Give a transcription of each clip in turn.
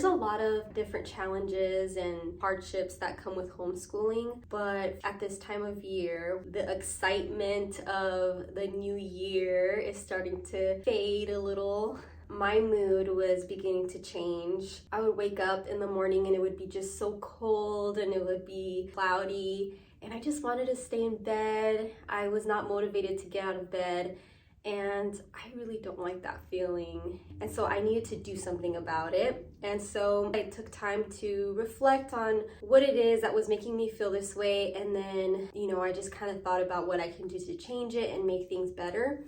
There's a lot of different challenges and hardships that come with homeschooling, but at this time of year, the excitement of the new year is starting to fade a little. My mood was beginning to change. I would wake up in the morning and it would be just so cold and it would be cloudy, and I just wanted to stay in bed. I was not motivated to get out of bed, and I really don't like that feeling. And so I needed to do something about it. And so I took time to reflect on what it is that was making me feel this way. And then, I just kind of thought about what I can do to change it and make things better.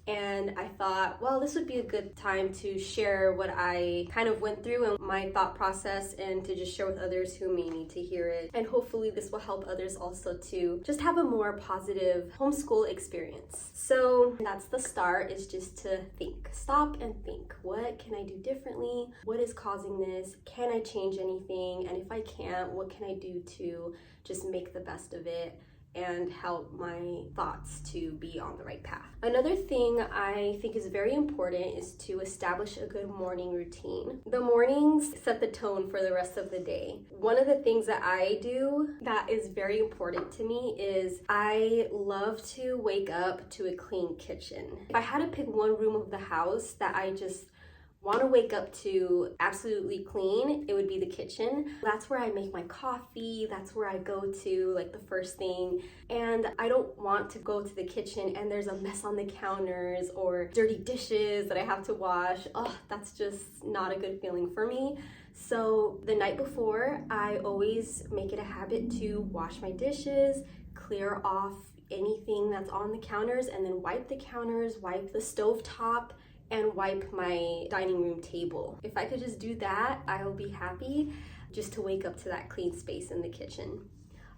And I thought, well, this would be a good time to share what I kind of went through and my thought process, and to just share with others who may need to hear it. And hopefully this will help others also to just have a more positive homeschool experience. So that's the start, is just to think. Stop and think. What can I do differently? What is causing this? Can I change anything? And if I can't, what can I do to just make the best of it and help my thoughts to be on the right path? Another thing I think is very important is to establish a good morning routine. The mornings set the tone for the rest of the day. One of the things that I do that is very important to me is I love to wake up to a clean kitchen. If I had to pick one room of the house that I just want to wake up to absolutely clean, it would be the kitchen. That's where I make my coffee. That's where I go to like the first thing. And I don't want to go to the kitchen and there's a mess on the counters or dirty dishes that I have to wash. Oh, that's just not a good feeling for me. So the night before, I always make it a habit to wash my dishes, clear off anything that's on the counters, and then wipe the counters, wipe the stove top, and wipe my dining room table. If I could just do that, I will be happy, just to wake up to that clean space in the kitchen.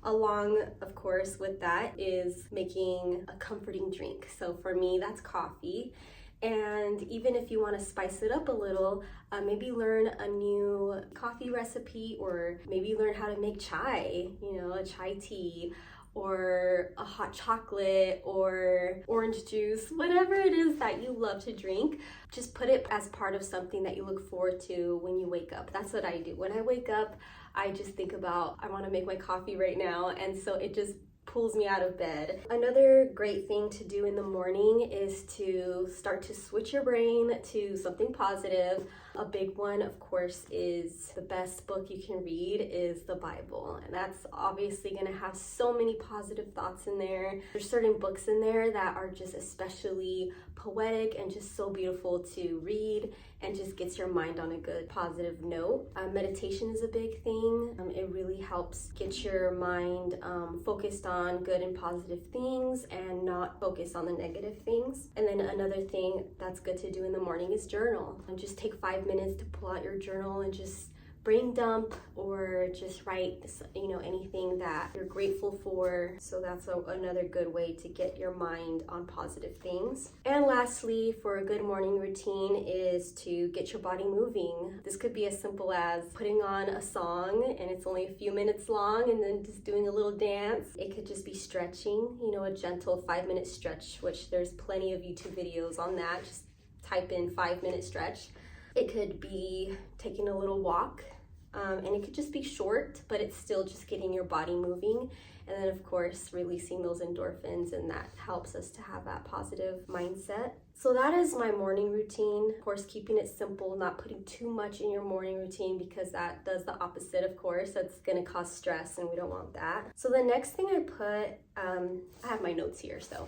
Along, of course, with that is making a comforting drink. So for me, that's coffee. And even if you want to spice it up a little, maybe learn a new coffee recipe, or maybe learn how to make chai, a chai tea, or a hot chocolate, or orange juice, whatever it is that you love to drink. Just put it as part of something that you look forward to when you wake up. That's what I do. When I wake up, I just think about, I want to make my coffee right now, and so it just pulls me out of bed. Another great thing to do in the morning is to start to switch your brain to something positive. A big one, of course, is the best book you can read is the Bible. And that's obviously going to have so many positive thoughts in there. There's certain books in there that are just especially poetic and just so beautiful to read, and just gets your mind on a good positive note. Meditation is a big thing. It really helps get your mind focused on good and positive things and not focus on the negative things. And then another thing that's good to do in the morning is journal. And just take 5 minutes to pull out your journal and just brain dump, or just write anything that you're grateful for. So that's another good way to get your mind on positive things. And lastly, for a good morning routine is to get your body moving. This could be as simple as putting on a song and it's only a few minutes long, and then just doing a little dance. It could just be stretching, a gentle 5-minute stretch, which there's plenty of YouTube videos on that. Just type in 5-minute stretch. It could be taking a little walk, and it could just be short, but it's still just getting your body moving. And then, of course, releasing those endorphins, and that helps us to have that positive mindset. So that is my morning routine. Of course, keeping it simple, not putting too much in your morning routine, because that does the opposite, of course. That's going to cause stress, and we don't want that. So the next thing I put, I have my notes here, so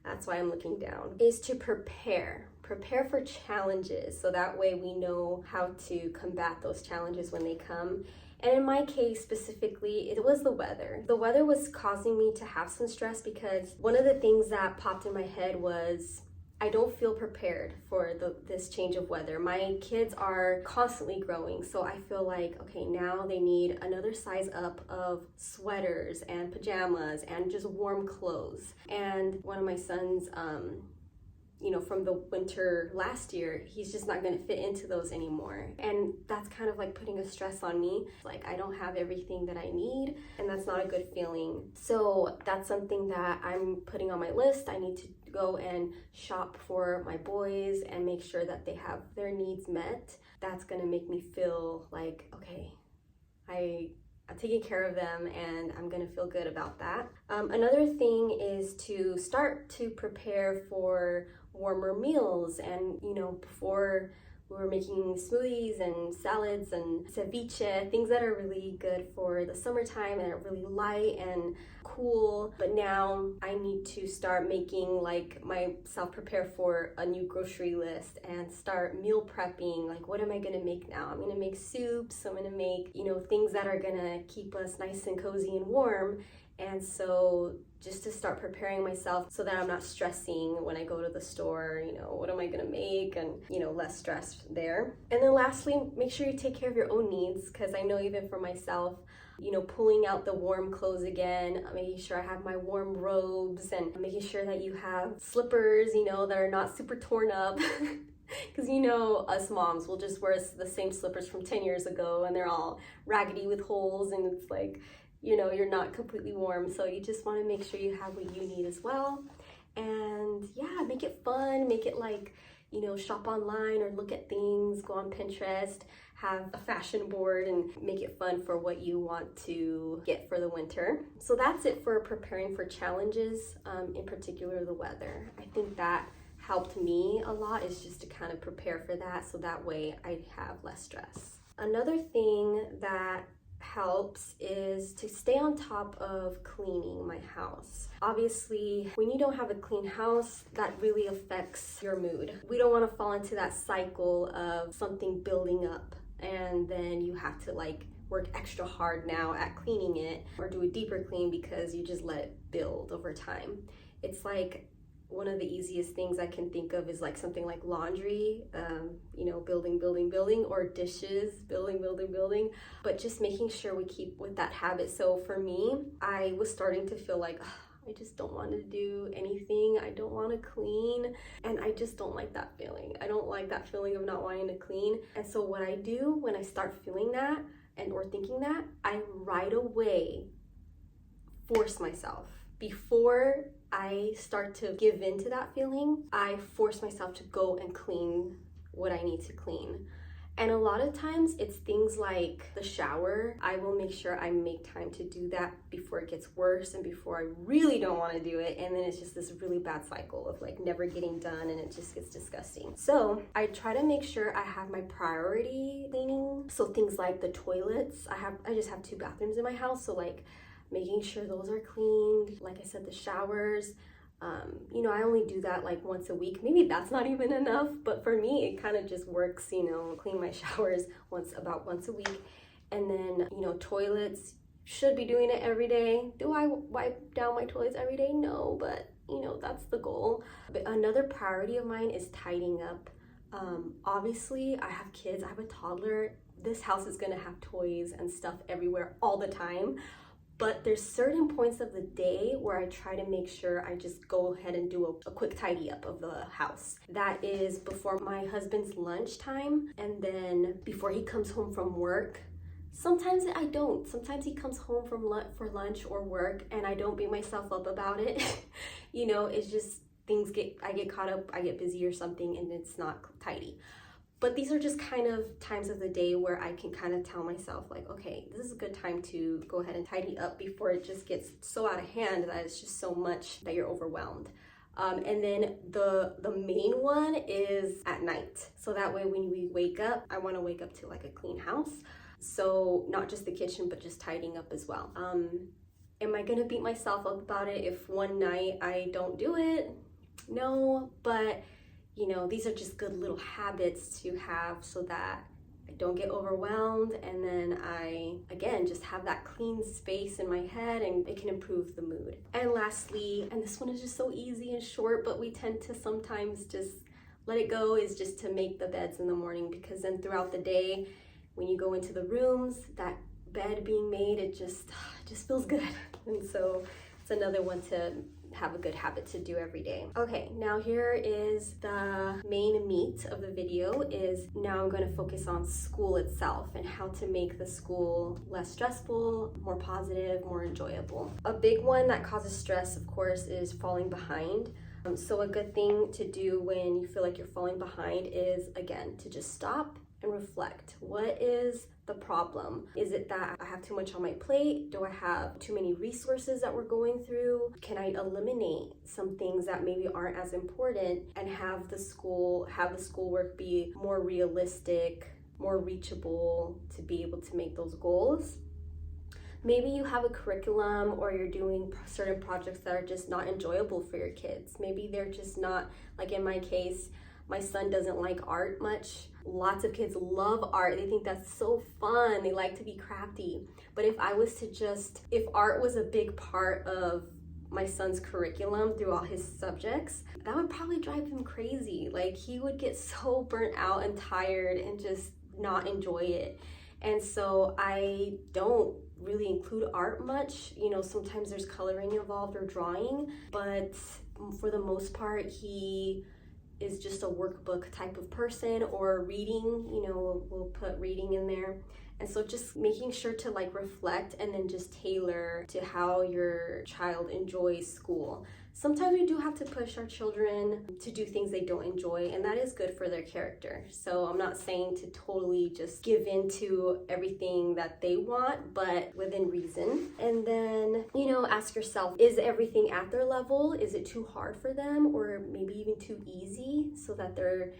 that's why I'm looking down, is to prepare. Prepare for challenges, so that way we know how to combat those challenges when they come. And in my case specifically, it was the weather. The weather was causing me to have some stress, because one of the things that popped in my head was, I don't feel prepared for this change of weather. My kids are constantly growing, so I feel like, okay, now they need another size up of sweaters and pajamas and just warm clothes. And one of my sons, from the winter last year, he's just not going to fit into those anymore. And that's kind of like putting a stress on me. Like, I don't have everything that I need, and that's not a good feeling. So that's something that I'm putting on my list. I need to go and shop for my boys and make sure that they have their needs met. that's gonna make me feel like, okay, I'm taking care of them and I'm gonna feel good about that. Another thing is to start to prepare for warmer meals. And before we were making smoothies and salads and ceviche, things that are really good for the summertime and are really light and cool. But now I need to start making myself prepare for a new grocery list and start meal prepping. Like, what am I gonna make now? I'm gonna make soups, I'm gonna make, things that are gonna keep us nice and cozy and warm. And so just to start preparing myself so that I'm not stressing when I go to the store, what am I gonna make, and less stress there. And then lastly, make sure you take care of your own needs, because I know even for myself, pulling out the warm clothes again, making sure I have my warm robes, and making sure that you have slippers, that are not super torn up. Because us moms will just wear the same slippers from 10 years ago and they're all raggedy with holes, and it's like, you're not completely warm. So you just want to make sure you have what you need as well. And yeah, make it fun, make it shop online or look at things, go on Pinterest, have a fashion board, and make it fun for what you want to get for the winter. So that's it for preparing for challenges, in particular the weather. I think that helped me a lot, is just to kind of prepare for that, so that way I have less stress. Another thing that helps is to stay on top of cleaning my house. Obviously, when you don't have a clean house, that really affects your mood. We don't want to fall into that cycle of something building up and then you have to work extra hard now at cleaning it, or do a deeper clean because you just let it build over time. It's like one of the easiest things I can think of is something like laundry, building, or dishes, building, but just making sure we keep with that habit. So for me, I was starting to feel like, I just don't want to do anything. I don't want to clean. And I just don't like that feeling. I don't like that feeling of not wanting to clean. And so what I do when I start feeling that or thinking that, I right away force myself. Before I start to give in to that feeling, I force myself to go and clean what I need to clean. And a lot of times it's things like the shower. I will make sure I make time to do that before it gets worse and before I really don't want to do it. And then it's just this really bad cycle of never getting done, and it just gets disgusting. So I try to make sure I have my priority cleaning. So things like the toilets, I just have 2 bathrooms in my house. So making sure those are cleaned. Like I said, the showers, I only do that once a week. Maybe that's not even enough, but for me, it kind of just works, clean my showers about once a week. And then, toilets, should be doing it every day. Do I wipe down my toilets every day? No, but that's the goal. But another priority of mine is tidying up. Obviously, I have kids, I have a toddler. This house is gonna have toys and stuff everywhere all the time. But there's certain points of the day where I try to make sure I just go ahead and do a quick tidy up of the house. That is before my husband's lunchtime, and then before he comes home from work. Sometimes I don't. Sometimes he comes home for lunch or work and I don't beat myself up about it. It's just I get caught up, I get busy or something, and it's not tidy. But these are just kind of times of the day where I can kind of tell myself okay, this is a good time to go ahead and tidy up before it just gets so out of hand that it's just so much that you're overwhelmed. And then the main one is at night. So that way when we wake up, I want to wake up to a clean house. So not just the kitchen, but just tidying up as well. Am I going to beat myself up about it if one night I don't do it? No, but these are just good little habits to have so that I don't get overwhelmed, and then I, again, just have that clean space in my head, and it can improve the mood. And lastly, and this one is just so easy and short, but we tend to sometimes just let it go, is just to make the beds in the morning, because then throughout the day, when you go into the rooms, that bed being made, it just feels good. And so it's another one to have a good habit to do every day. Okay, now here is the main meat of the video. Is now I'm going to focus on school itself and how to make the school less stressful, more positive, more enjoyable. A big one that causes stress, of course, is falling behind. So a good thing to do when you feel like you're falling behind is, again, to just stop and reflect. What is the problem? Is it that I have too much on my plate? Do I have too many resources that we're going through? Can I eliminate some things that maybe aren't as important and have the schoolwork be more realistic, more reachable to be able to make those goals? Maybe you have a curriculum or you're doing certain projects that are just not enjoyable for your kids. Maybe they're just not, like in my case, my son doesn't like art much. Lots of kids love art. They think that's so fun. They like to be crafty. But if art was a big part of my son's curriculum through all his subjects, that would probably drive him crazy. Like, he would get so burnt out and tired and just not enjoy it. And so I don't really include art much. Sometimes there's coloring involved or drawing, but for the most part, he is just a workbook type of person, or reading, we'll put reading in there. And so just making sure to reflect and then just tailor to how your child enjoys school. Sometimes we do have to push our children to do things they don't enjoy, and that is good for their character. So I'm not saying to totally just give in to everything that they want, but within reason. And then, ask yourself, is everything at their level? Is it too hard for them, or maybe even too easy, so that they're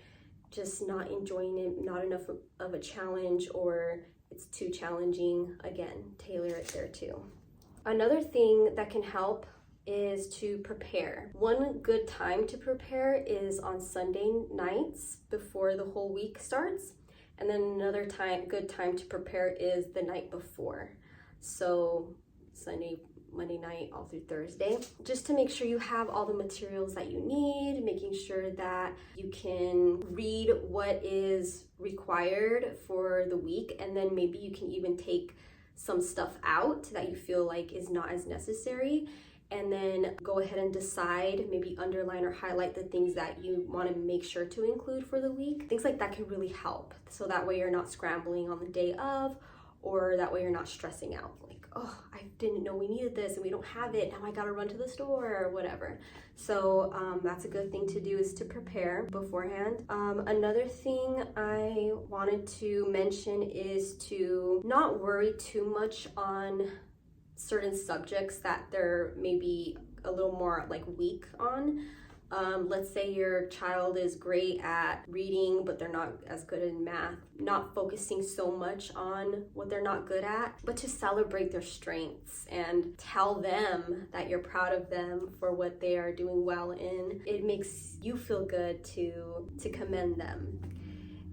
just not enjoying it, not enough of a challenge, or it's too challenging? Again, tailor it there too. Another thing that can help is to prepare. One good time to prepare is on Sunday nights before the whole week starts. And then another good time to prepare is the night before. So Sunday, Monday night, all through Thursday, just to make sure you have all the materials that you need, making sure that you can read what is required for the week, and then maybe you can even take some stuff out that you feel like is not as necessary, and then go ahead and decide, maybe underline or highlight the things that you want to make sure to include for the week. Things like that can really help. So that way you're not scrambling on the day of, or that way you're not stressing out. Like, oh, I didn't know we needed this and we don't have it. Now I gotta run to the store or whatever. So that's a good thing to do, is to prepare beforehand. Another thing I wanted to mention is to not worry too much on certain subjects that they're maybe a little more weak on. Let's say your child is great at reading, but they're not as good in math. Not focusing so much on what they're not good at, but to celebrate their strengths and tell them that you're proud of them for what they are doing well in. It makes you feel good to commend them.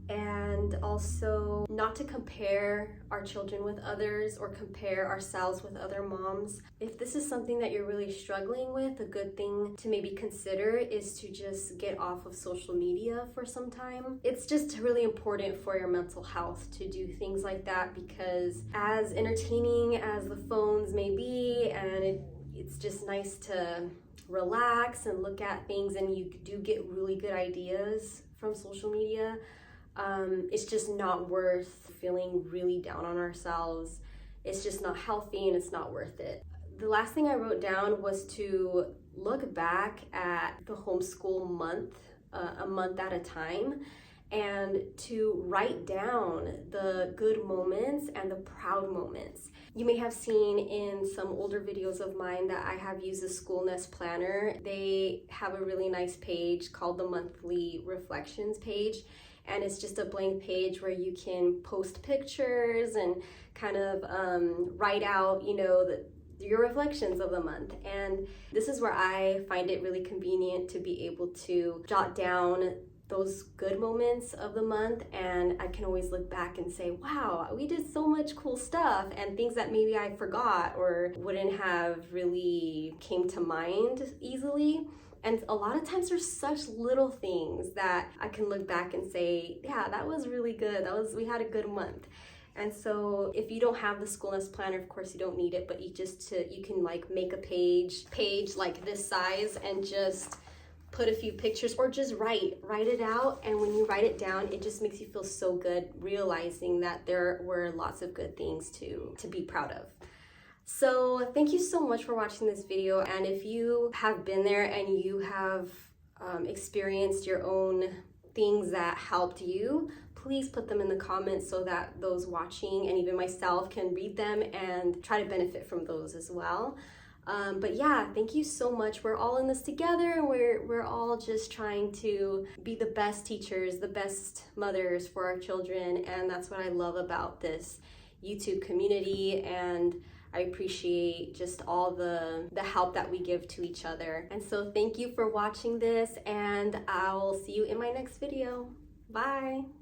And also not to compare our children with others or compare ourselves with other moms. If this is something that you're really struggling with, a good thing to maybe consider is to just get off of social media for some time. It's just really important for your mental health to do things like that, because as entertaining as the phones may be, and it's just nice to relax and look at things, and you do get really good ideas from social media. It's just not worth feeling really down on ourselves. It's just not healthy, and it's not worth it. The last thing I wrote down was to look back at the homeschool month, a month at a time, and to write down the good moments and the proud moments. You may have seen in some older videos of mine that I have used the School Nest Planner. They have a really nice page called the Monthly Reflections page. And it's just a blank page where you can post pictures and kind of write out, your reflections of the month. And this is where I find it really convenient to be able to jot down those good moments of the month, and I can always look back and say, wow, we did so much cool stuff, and things that maybe I forgot or wouldn't have really came to mind easily. And a lot of times there's such little things that I can look back and say, yeah, that was really good. We had a good month. And so if you don't have the School Nest Planner, of course you don't need it, but you can make a page like this size and just put a few pictures, or just write it out. And when you write it down, it just makes you feel so good, realizing that there were lots of good things to be proud of. So thank you so much for watching this video. And if you have been there and you have experienced your own things that helped you, please put them in the comments so that those watching and even myself can read them and try to benefit from those as well. But yeah, thank you so much. We're all in this together, and we're all just trying to be the best teachers, the best mothers for our children, and that's what I love about this YouTube community, and I appreciate just all the help that we give to each other. And so thank you for watching this, and I'll see you in my next video. Bye.